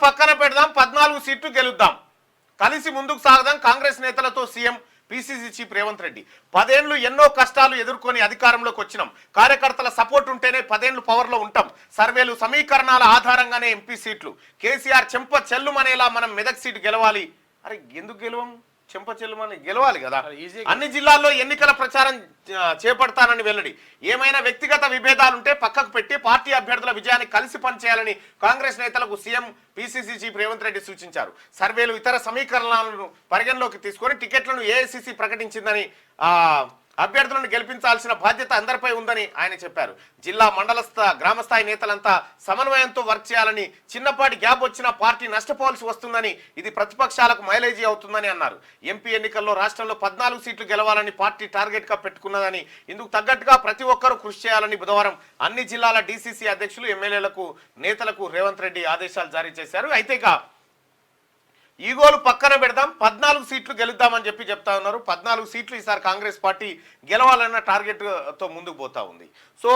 పక్కన పెడదాం, 14 సీట్లు గెలుద్దాం, కలిసి ముందుకు సాగదాం కాంగ్రెస్ నేతలతో CM PCC chief Revanth Reddy. 10 ఏళ్లు ఎన్నో కష్టాలు ఎదుర్కొని అధికారంలోకి వచ్చినాం, కార్యకర్తల సపోర్ట్ ఉంటేనే 10 ఏళ్లు పవర్లో ఉంటాం, సర్వేలు సమీకరణాల ఆధారంగానే ఎంపీ సీట్లు, కేసీఆర్ చెంప చెల్లుమనేలా మనం మెదక్ సీటు గెలవాలి. అరే ఎందుకు గెలవం? చెంప చెల్లుమని గెలవాలి కదా. అన్ని జిల్లాల్లో ఎన్నికల ప్రచారం చేపడతానని వెల్లడి. ఏమైనా వ్యక్తిగత విభేదాలుంటే పక్కకు పెట్టి పార్టీ అభ్యర్థుల విజయాన్ని కలిసి పనిచేయాలని కాంగ్రెస్ నేతలకు CM PCC chief Revanth Reddy సూచించారు. సర్వేలు ఇతర సమీకరణాలను పరిగణలోకి తీసుకొని టికెట్లను ఏఐసిసి ప్రకటించిందని అభ్యర్థులను గెలిపించాల్సిన బాధ్యత అందరిపై ఉందని ఆయన చెప్పారు. జిల్లా మండల గ్రామస్థాయి నేతలంతా సమన్వయంతో వర్క్ చేయాలని, చిన్నపాటి గ్యాప్ వచ్చినా పార్టీ నష్టపోవాల్సి వస్తుందని, ఇది ప్రతిపక్షాలకు మైలేజీ అవుతుందని అన్నారు. ఎంపీ ఎన్నికల్లో రాష్ట్రంలో 14 సీట్లు గెలవాలని పార్టీ టార్గెట్ గా పెట్టుకున్నదని, ఇందుకు తగ్గట్టుగా ప్రతి ఒక్కరూ కృషి చేయాలని బుధవారం అన్ని జిల్లాల డీసీసీ అధ్యక్షులు, ఎమ్మెల్యేలకు, నేతలకు రేవంత్ రెడ్డి ఆదేశాలు జారీ చేశారు. అయితే ఇక ఈగోలు పక్కన పెడదాం, 14 సీట్లు గెలుద్దామని చెప్తా ఉన్నారు. 14 సీట్లు ఈసారి కాంగ్రెస్ పార్టీ గెలవాలన్న టార్గెట్తో ముందుకు పోతా ఉంది. సో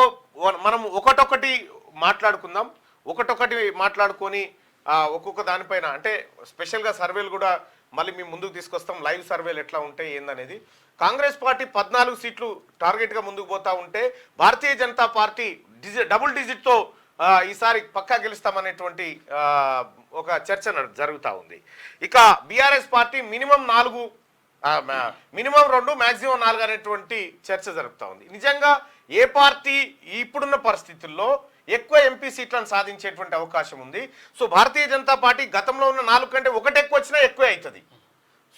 మనం ఒకటొకటి మాట్లాడుకుందాం, ఒకటొకటి మాట్లాడుకొని ఒక్కొక్క దానిపైన అంటే స్పెషల్గా సర్వేలు కూడా మళ్ళీ మేము ముందుకు తీసుకొస్తాం. లైవ్ సర్వేలు ఎట్లా ఉంటాయి ఏందనేది. కాంగ్రెస్ పార్టీ 14 సీట్లు టార్గెట్గా ముందుకు పోతా ఉంటే, భారతీయ జనతా పార్టీ డబుల్ డిజిట్తో ఈసారి పక్కా గెలుస్తామనేటువంటి ఒక చర్చ జరుగుతూ ఉంది. ఇక బీఆర్ఎస్ పార్టీ మినిమం 2 మ్యాక్సిమం 4 అనేటువంటి చర్చ జరుగుతూ ఉంది. నిజంగా ఏ పార్టీ ఇప్పుడున్న పరిస్థితుల్లో ఎక్కువ ఎంపీ సీట్లను సాధించేటువంటి అవకాశం ఉంది? సో భారతీయ జనతా పార్టీ గతంలో ఉన్న 4 కంటే 1 ఎక్కువ వచ్చినా ఎక్కువే అవుతుంది.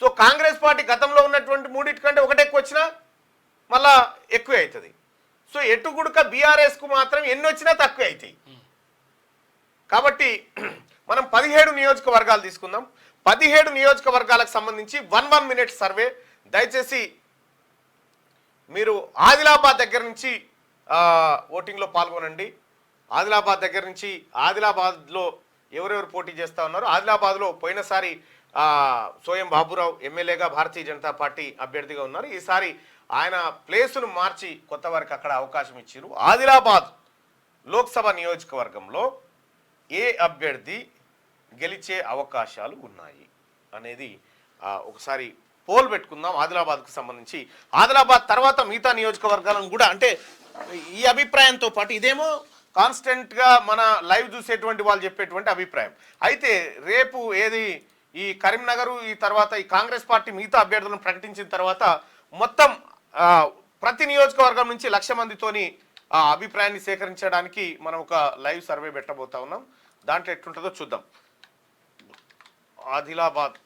సో కాంగ్రెస్ పార్టీ గతంలో ఉన్నటువంటి 3 కంటే 1 ఎక్కువ వచ్చినా మళ్ళా ఎక్కువే అవుతుంది. సో ఎటు గుడక బీఆర్ఎస్కు మాత్రం ఎన్ని వచ్చినా తక్కువే అవుతాయి. కాబట్టి మనం 17 నియోజకవర్గాలు తీసుకుందాం. 17 నియోజకవర్గాలకు సంబంధించి 1 మినిట్ సర్వే. దయచేసి మీరు ఆదిలాబాద్ దగ్గర నుంచి ఓటింగ్లో పాల్గొనండి. ఆదిలాబాద్ దగ్గర నుంచి ఆదిలాబాద్లో ఎవరెవరు పోటీ చేస్తూ ఉన్నారు? ఆదిలాబాద్లో పోయినసారి సోయం బాబురావు ఎమ్మెల్యేగా భారతీయ జనతా పార్టీ అభ్యర్థిగా ఉన్నారు. ఈసారి ఆయన ప్లేసును మార్చి కొత్త వారికి అక్కడ అవకాశం ఇచ్చారు. ఆదిలాబాద్ లోక్సభ నియోజకవర్గంలో ఏ అభ్యర్థి గెలిచే అవకాశాలు ఉన్నాయి అనేది ఒకసారి పోల్ పెట్టుకుందాం. ఆదిలాబాద్కు సంబంధించి ఆదిలాబాద్ తర్వాత మిగతా నియోజకవర్గాలను కూడా, అంటే ఈ అభిప్రాయంతో పాటు ఇదేమో కాన్స్టెంట్గా మన లైవ్ చూసేటువంటి వాళ్ళు చెప్పేటువంటి అభిప్రాయం. అయితే రేపు ఈ కరీంనగర్, ఈ తర్వాత ఈ కాంగ్రెస్ పార్టీ మిగతా అభ్యర్థులను ప్రకటించిన తర్వాత మొత్తం ప్రతి నియోజకవర్గం నుంచి 1,00,000 మందితోని అభిప్రాయాన్ని సేకరించడానికి మనం ఒక లైవ్ సర్వే పెట్టబోతా ఉన్నాం. దాంట్లో ఎట్లుంటుందో చూద్దాం. ఆదిలాబాద్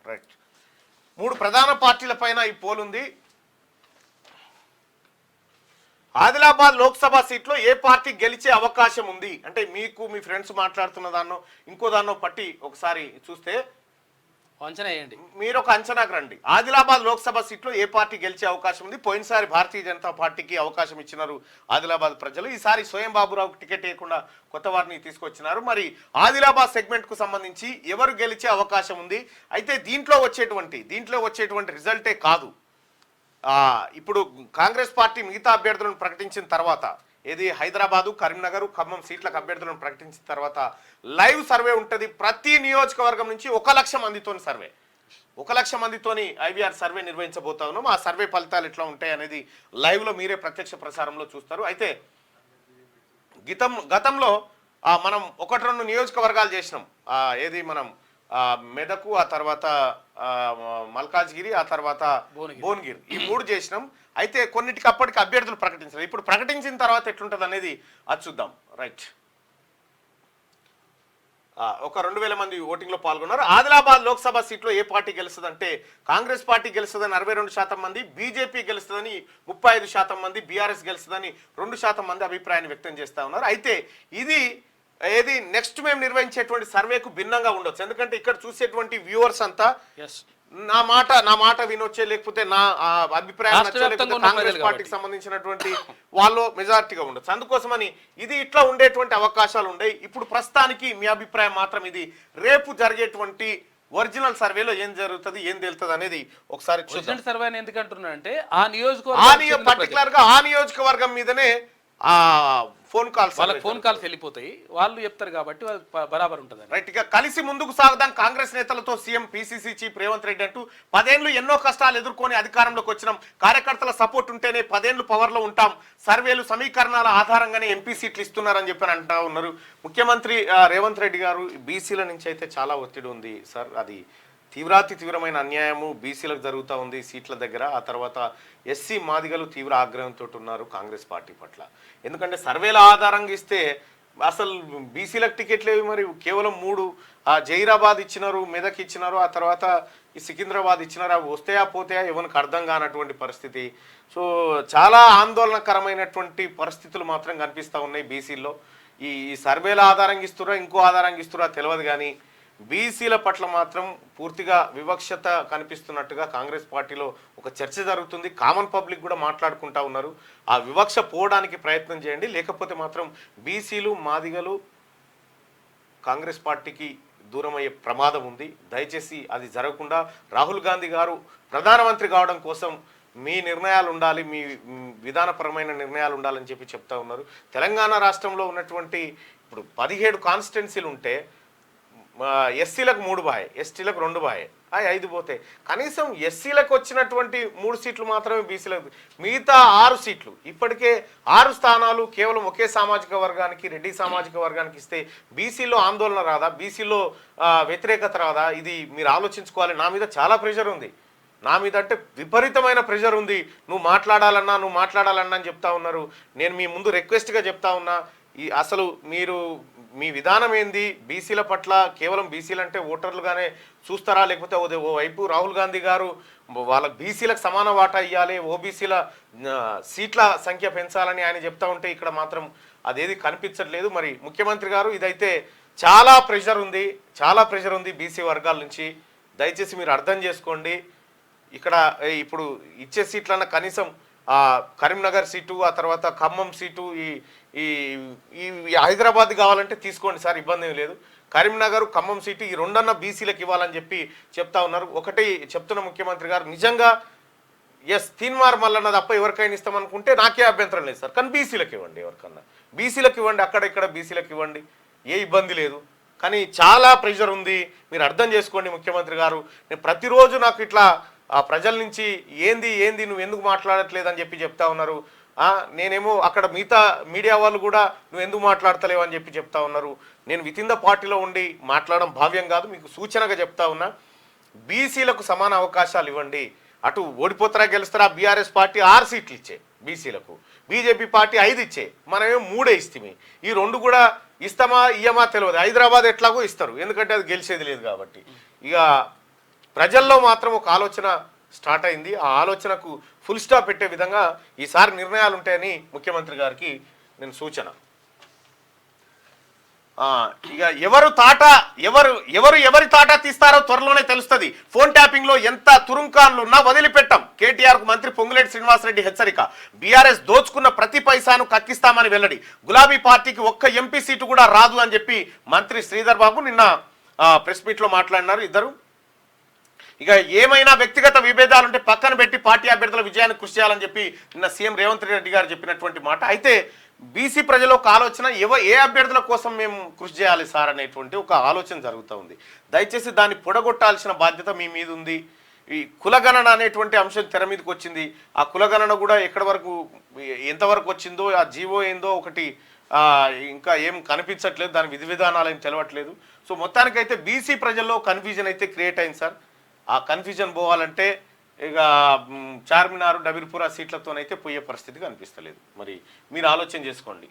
రైట్. 3 ప్రధాన పార్టీల పైన ఈ పోల్ ఉంది. ఆదిలాబాద్ లోక్సభ సీట్లో ఏ పార్టీ గెలిచే అవకాశం ఉంది అంటే మీకు మీ ఫ్రెండ్స్ మాట్లాడుతున్న దాన్నో ఇంకో దాన్నో పట్టి ఒకసారి చూస్తే అంచనా వేయండి. మీరు ఒక అంచనాకు రండి. ఆదిలాబాద్ లోక్సభ సీట్లో ఏ పార్టీ గెలిచే అవకాశం ఉంది? పోయినసారి భారతీయ జనతా పార్టీకి అవకాశం ఇచ్చినారు ఆదిలాబాద్ ప్రజలు. ఈసారి స్వయం బాబురావుకు టికెట్ ఇవ్వకుండా కొత్త వారిని తీసుకొచ్చినారు. మరి ఆదిలాబాద్ సెగ్మెంట్కు సంబంధించి ఎవరు గెలిచే అవకాశం ఉంది? అయితే దీంట్లో వచ్చేటువంటి రిజల్టే కాదు, ఇప్పుడు కాంగ్రెస్ పార్టీ మిగతా అభ్యర్థులను ప్రకటించిన తర్వాత, హైదరాబాదు, కరీంనగర్, ఖమ్మం సీట్లకు అభ్యర్థులను ప్రకటించిన తర్వాత లైవ్ సర్వే ఉంటుంది. ప్రతి నియోజకవర్గం నుంచి 1,00,000 మందితోని సర్వే, 1,00,000 మందితోని ఐవీఆర్ సర్వే నిర్వహించబోతా ఉన్నాం. ఆ సర్వే ఫలితాలు ఎట్లా ఉంటాయి అనేది లైవ్లో మీరే ప్రత్యక్ష ప్రసారంలో చూస్తారు. అయితే గతంలో మనం 1-2 నియోజకవర్గాలు చేసినాం. మనం మెదకు, ఆ తర్వాత మల్కాజ్గిరి, ఆ తర్వాత భువనగిరి, ఈ 3 చేసినాం. అయితే కొన్నిటికి అప్పటికి అభ్యర్థులు ప్రకటించారు. ఇప్పుడు ప్రకటించిన తర్వాత ఎట్లుంటుంది అనేది అది చూద్దాం. రైట్. ఒక 2,000 మంది ఓటింగ్లో పాల్గొన్నారు. ఆదిలాబాద్ లోక్సభ సీట్లో ఏ పార్టీ గెలుస్తుందంటే కాంగ్రెస్ పార్టీ గెలుస్తుందని 62% మంది, బీజేపీ గెలుస్తుందని 35% మంది, బీఆర్ఎస్ గెలుస్తుందని 2% మంది అభిప్రాయాన్ని వ్యక్తం చేస్తూ ఉన్నారు. అయితే ఇది నెక్స్ట్ మేము నిర్వహించేటువంటి సర్వేకు భిన్నంగా ఉండొచ్చు. ఎందుకంటే ఇక్కడ చూసేటువంటి వ్యూవర్స్ అంతా నా మాట వినొచ్చే, లేకపోతే నా అభిప్రాయం రాష్ట్ర నచ్చో, వ్యాప్తంగా లేకపోతే ఉన్న కాంగ్రెస్ ప్రజలు పార్టీకి సంబంధించినటువంటి వాళ్ళు మెజారిటీగా ఉండొచ్చు. అందుకోసమని ఇది ఇట్లా ఉండేటువంటి అవకాశాలు ఉన్నాయి. ఇప్పుడు ప్రస్తుతానికి మీ అభిప్రాయం మాత్రం ఇది. రేపు జరిగేటువంటి ఒరిజినల్ సర్వేలో ఏం జరుగుతుంది, ఏం తేలుతుంది అనేది ఒకసారి చూద్దాం. సర్వే అని ఎందుకు అంటున్నా అంటే ఆ నియోజకవర్గం పర్టికులర్ గా ఆ నియోజకవర్గం మీదనే ఆ ఫోన్ కాల్స్ ఫోన్ కాల్స్ వెళ్ళిపోతాయి, వాళ్ళు చెప్తారు కాబట్టి బరాబర్ ఉంటుంది. రైట్ గా కలిసి ముందుకు సాగుదాం కాంగ్రెస్ నేతలతో CM PCC chief Revanth Reddy అంటూ 10 ఏళ్లు ఎన్నో కష్టాలు ఎదుర్కొని అధికారంలోకి వచ్చినాం, కార్యకర్తల సపోర్ట్ ఉంటేనే 10 ఏళ్లు పవర్ లో ఉంటాం, సర్వేలు సమీకరణాల ఆధారంగానే ఎంపీ సీట్లు ఇస్తున్నారని చెప్పి అంటా ఉన్నారు. ముఖ్యమంత్రి రేవంత్ రెడ్డి గారు బీసీల నుంచి అయితే చాలా ఒత్తిడి ఉంది సార్, అది తీవ్రమైన అన్యాయము బీసీలకు జరుగుతూ ఉంది సీట్ల దగ్గర. ఆ తర్వాత ఎస్సీ మాదిగలు తీవ్ర ఆగ్రహంతో ఉన్నారు కాంగ్రెస్ పార్టీ పట్ల. ఎందుకంటే సర్వేల ఆధారంగా ఇస్తే అసలు బీసీలకు టికెట్లు ఏవి, మరి కేవలం 3 జైరాబాద్ ఇచ్చినారు, మెదక్ ఇచ్చినారు, ఆ తర్వాత ఈ సికింద్రాబాద్ ఇచ్చినారు. అవి వస్తాయా పోతాయా ఎవరికి అర్థం కానటువంటి పరిస్థితి. సో చాలా ఆందోళనకరమైనటువంటి పరిస్థితులు మాత్రం కనిపిస్తూ ఉన్నాయి బీసీల్లో. ఈ సర్వేల ఆధారంగా ఇస్తురా ఇంకో ఆధారంగా ఇస్తురా తెలియదు, కానీ బీసీల పట్ల మాత్రం పూర్తిగా వివక్షత కనిపిస్తున్నట్టుగా కాంగ్రెస్ పార్టీలో ఒక చర్చ జరుగుతుంది. కామన్ పబ్లిక్ కూడా మాట్లాడుకుంటా ఉన్నారు. ఆ వివక్ష పోవడానికి ప్రయత్నం చేయండి, లేకపోతే మాత్రం బీసీలు మాదిగలు కాంగ్రెస్ పార్టీకి దూరం అయ్యే ప్రమాదం ఉంది. దయచేసి అది జరగకుండా రాహుల్ గాంధీ గారు ప్రధానమంత్రి కావడం కోసం మీ నిర్ణయాలు ఉండాలి, మీ విధానపరమైన నిర్ణయాలు ఉండాలని చెప్పి చెప్తా ఉన్నారు. తెలంగాణ రాష్ట్రంలో ఉన్నటువంటి ఇప్పుడు 17 కాన్స్టిట్యున్సీలు ఉంటే ఎస్సీలకు 3 బాయ్, ఎస్టీలకు 2 బాయ్, 5 పోతే కనీసం ఎస్సీలకు వచ్చినటువంటి 3 సీట్లు మాత్రమే బీసీలకు, మిగతా 6 సీట్లు ఇప్పటికే 6 స్థానాలు కేవలం ఒకే సామాజిక వర్గానికి, రెడ్డి సామాజిక వర్గానికి ఇస్తే బీసీలో ఆందోళన రాదా, బీసీలో వ్యతిరేకత రాదా? ఇది మీరు ఆలోచించుకోవాలి. నా మీద చాలా ప్రెషర్ ఉంది, నా మీద అంటే విపరీతమైన ప్రెషర్ ఉంది. నువ్వు మాట్లాడాలన్నా అని చెప్తా ఉన్నారు. నేను మీ ముందు రిక్వెస్ట్గా చెప్తా ఉన్నా, అసలు మీరు మీ విధానం ఏంది బీసీల పట్ల? కేవలం బీసీలు అంటే ఓటర్లుగానే చూస్తారా, లేకపోతే ఓ వైపు రాహుల్ గాంధీ గారు వాళ్ళకి బీసీలకు సమాన వాటా ఇవ్వాలి, ఓబీసీల సీట్ల సంఖ్య పెంచాలని ఆయన చెప్తా ఉంటే ఇక్కడ మాత్రం అదేది కనిపించట్లేదు. మరి ముఖ్యమంత్రి గారు ఇదైతే చాలా ప్రెషర్ ఉంది బీసీ వర్గాల నుంచి. దయచేసి మీరు అర్థం చేసుకోండి. ఇక్కడ ఇప్పుడు ఇచ్చే సీట్లన్న కనీసం కరీంనగర్ సీటు, ఆ తర్వాత ఖమ్మం సీటు, ఈ హైదరాబాద్ కావాలంటే తీసుకోండి సార్, ఇబ్బంది ఏం లేదు. కరీంనగర్ ఖమ్మం సీటు ఈ 2 బీసీలకు ఇవ్వాలని చెప్పి చెప్తా ఉన్నారు. ఒకటి చెప్తున్న ముఖ్యమంత్రి గారు, నిజంగా తీన్మార్ మల్లన్న తప్ప ఎవరికైనా ఇస్తామనుకుంటే నాకే అభ్యంతరం లేదు సార్, కానీ బీసీలకు ఇవ్వండి, ఎవరికన్నా బీసీలకు ఇవ్వండి, అక్కడ ఇక్కడ బీసీలకు ఇవ్వండి, ఏ ఇబ్బంది లేదు. కానీ చాలా ప్రెషర్ ఉంది, మీరు అర్థం చేసుకోండి ముఖ్యమంత్రి గారు. నేను ప్రతిరోజు నాకు ఇట్లా ప్రజల నుంచి ఏంది నువ్వు ఎందుకు మాట్లాడట్లేదు అని చెప్పి చెప్తా ఉన్నారు. నేనేమో అక్కడ మిగతా మీడియా వాళ్ళు కూడా నువ్వు ఎందుకు మాట్లాడతలేవు అని చెప్పి చెప్తా ఉన్నారు. నేను వితిన్ ద పార్టీలో ఉండి మాట్లాడడం భావ్యం కాదు, మీకు సూచనగా చెప్తా ఉన్నా. బీసీలకు సమాన అవకాశాలు ఇవ్వండి. అటు ఓడిపోతారా గెలుస్తారా, బీఆర్ఎస్ పార్టీ 6 సీట్లు ఇచ్చే బీసీలకు, బీజేపీ పార్టీ 5 ఇచ్చే, మనమేమో 3 ఇస్తామే. ఈ 2 కూడా ఇస్తామా ఇయ్యమా తెలియదు. హైదరాబాద్ ఎట్లాగో ఇస్తారు, ఎందుకంటే అది గెలిచేది లేదు కాబట్టి. ఇక ప్రజల్లో మాత్రం ఒక ఆలోచన స్టార్ట్ అయింది. ఆ ఆలోచనకు ఫుల్ స్టాప్ పెట్టే విధంగా ఈసారి నిర్ణయాలు ఉంటాయని ముఖ్యమంత్రి గారికి నేను సూచన. ఇక ఎవరి తాట తీస్తారో త్వరలోనే తెలుస్తుంది. ఫోన్ ట్యాపింగ్ లో ఎంత తురుంకాన్లు ఉన్నా వదిలిపెట్టాం. కేటీఆర్ కు మంత్రి పొంగులేటి శ్రీనివాసరెడ్డి హెచ్చరిక. బీఆర్ఎస్ దోచుకున్న ప్రతి పైసాను కక్కిస్తామని వెల్లడి. గులాబీ పార్టీకి ఒక్క ఎంపీ సీటు కూడా రాదు అని చెప్పి మంత్రి శ్రీధర్ బాబు నిన్న ప్రెస్ మీట్ లో మాట్లాడినారు ఇద్దరు. ఇక ఏమైనా వ్యక్తిగత విభేదాలుంటే పక్కన పెట్టి పార్టీ అభ్యర్థుల విజయాన్ని కృషి చేయాలని చెప్పి నిన్న సీఎం రేవంత్ రెడ్డి గారు చెప్పినటువంటి మాట. అయితే బీసీ ప్రజల ఒక ఆలోచన, ఏ అభ్యర్థుల కోసం మేము కృషి చేయాలి సార్ అనేటువంటి ఒక ఆలోచన జరుగుతూ ఉంది. దయచేసి దాన్ని పొడగొట్టాల్సిన బాధ్యత మీ మీద ఉంది. ఈ కులగణన అనేటువంటి అంశం తెర మీదకి వచ్చింది. ఆ కులగణన కూడా ఎంతవరకు వచ్చిందో, ఆ జీవో ఏందో ఒకటి ఇంకా ఏం కనిపించట్లేదు, దాని విధి విధానాలు ఏం తెలవట్లేదు. సో మొత్తానికైతే బీసీ ప్రజల్లో కన్ఫ్యూజన్ అయితే క్రియేట్ అయింది సార్. ఆ కన్ఫ్యూజన్ పోవాలంటే ఇక చార్మినార్ డబీర్పురా సీట్లతోనైతే పోయే పరిస్థితి కనిపిస్తలేదు. మరి మీరు ఆలోచన చేసుకోండి.